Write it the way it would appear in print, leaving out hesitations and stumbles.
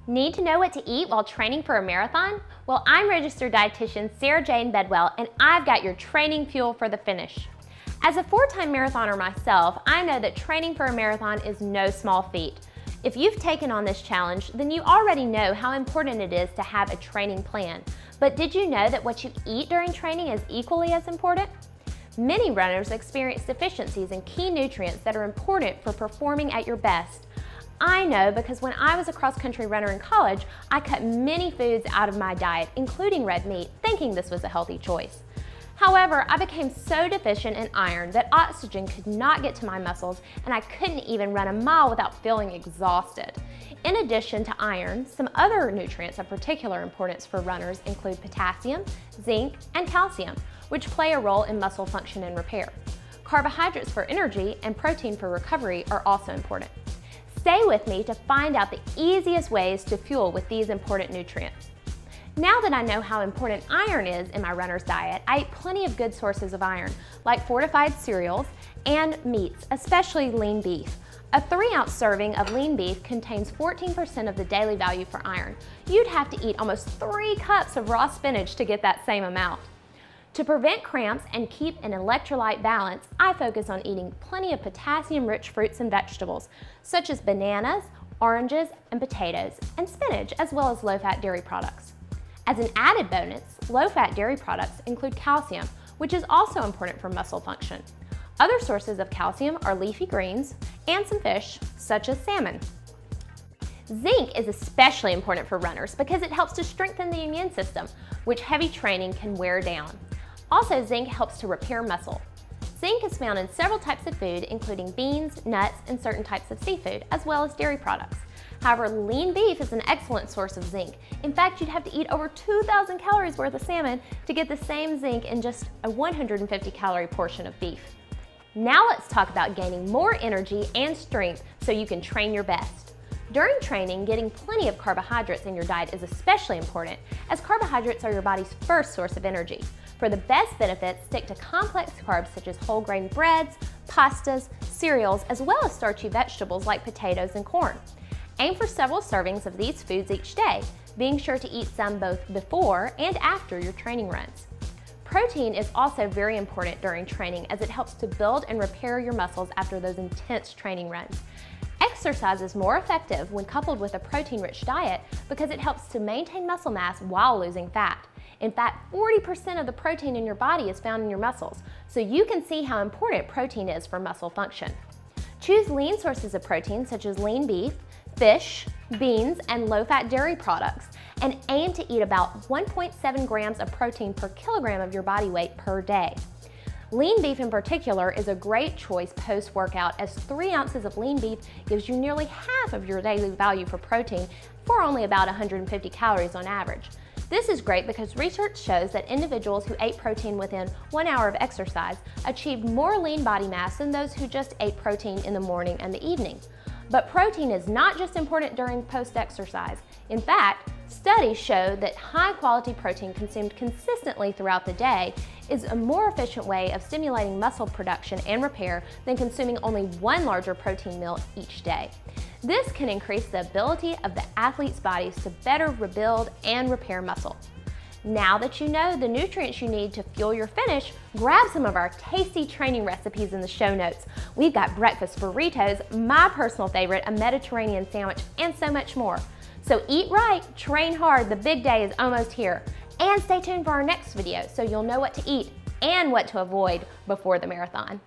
Need to know what to eat while training for a marathon? Well, I'm registered dietitian Sarah Jane Bedwell, and I've got your training fuel for the finish. As a 4-time marathoner myself, I know that training for a marathon is no small feat. If you've taken on this challenge, then you already know how important it is to have a training plan. But did you know that what you eat during training is equally as important? Many runners experience deficiencies in key nutrients that are important for performing at your best. I know because when I was a cross-country runner in college, I cut many foods out of my diet, including red meat, thinking this was a healthy choice. However, I became so deficient in iron that oxygen could not get to my muscles, and I couldn't even run a mile without feeling exhausted. In addition to iron, some other nutrients of particular importance for runners include potassium, zinc, and calcium, which play a role in muscle function and repair. Carbohydrates for energy and protein for recovery are also important. Stay with me to find out the easiest ways to fuel with these important nutrients. Now that I know how important iron is in my runner's diet, I eat plenty of good sources of iron, like fortified cereals and meats, especially lean beef. A 3-ounce serving of lean beef contains 14% of the daily value for iron. You'd have to eat almost 3 cups of raw spinach to get that same amount. To prevent cramps and keep an electrolyte balance, I focus on eating plenty of potassium-rich fruits and vegetables, such as bananas, oranges, and potatoes, and spinach, as well as low-fat dairy products. As an added bonus, low-fat dairy products include calcium, which is also important for muscle function. Other sources of calcium are leafy greens and some fish, such as salmon. Zinc is especially important for runners because it helps to strengthen the immune system, which heavy training can wear down. Also, zinc helps to repair muscle. Zinc is found in several types of food, including beans, nuts, and certain types of seafood, as well as dairy products. However, lean beef is an excellent source of zinc. In fact, you'd have to eat over 2,000 calories worth of salmon to get the same zinc in just a 150-calorie portion of beef. Now let's talk about gaining more energy and strength so you can train your best. During training, getting plenty of carbohydrates in your diet is especially important, as carbohydrates are your body's first source of energy. For the best benefits, stick to complex carbs such as whole grain breads, pastas, cereals, as well as starchy vegetables like potatoes and corn. Aim for several servings of these foods each day, being sure to eat some both before and after your training runs. Protein is also very important during training as it helps to build and repair your muscles after those intense training runs. Exercise is more effective when coupled with a protein-rich diet because it helps to maintain muscle mass while losing fat. In fact, 40% of the protein in your body is found in your muscles, so you can see how important protein is for muscle function. Choose lean sources of protein such as lean beef, fish, beans, and low-fat dairy products, and aim to eat about 1.7 grams of protein per kilogram of your body weight per day. Lean beef in particular is a great choice post-workout, as 3 ounces of lean beef gives you nearly half of your daily value for protein for only about 150 calories on average. This is great because research shows that individuals who ate protein within 1 hour of exercise achieved more lean body mass than those who just ate protein in the morning and the evening. But protein is not just important during post-exercise. In fact, studies show that high-quality protein consumed consistently throughout the day is a more efficient way of stimulating muscle production and repair than consuming only one larger protein meal each day. This can increase the ability of the athlete's bodies to better rebuild and repair muscle. Now that you know the nutrients you need to fuel your finish, grab some of our tasty training recipes in the show notes. We've got breakfast burritos, my personal favorite, a Mediterranean sandwich, and so much more. So eat right, train hard, the big day is almost here. And stay tuned for our next video so you'll know what to eat and what to avoid before the marathon.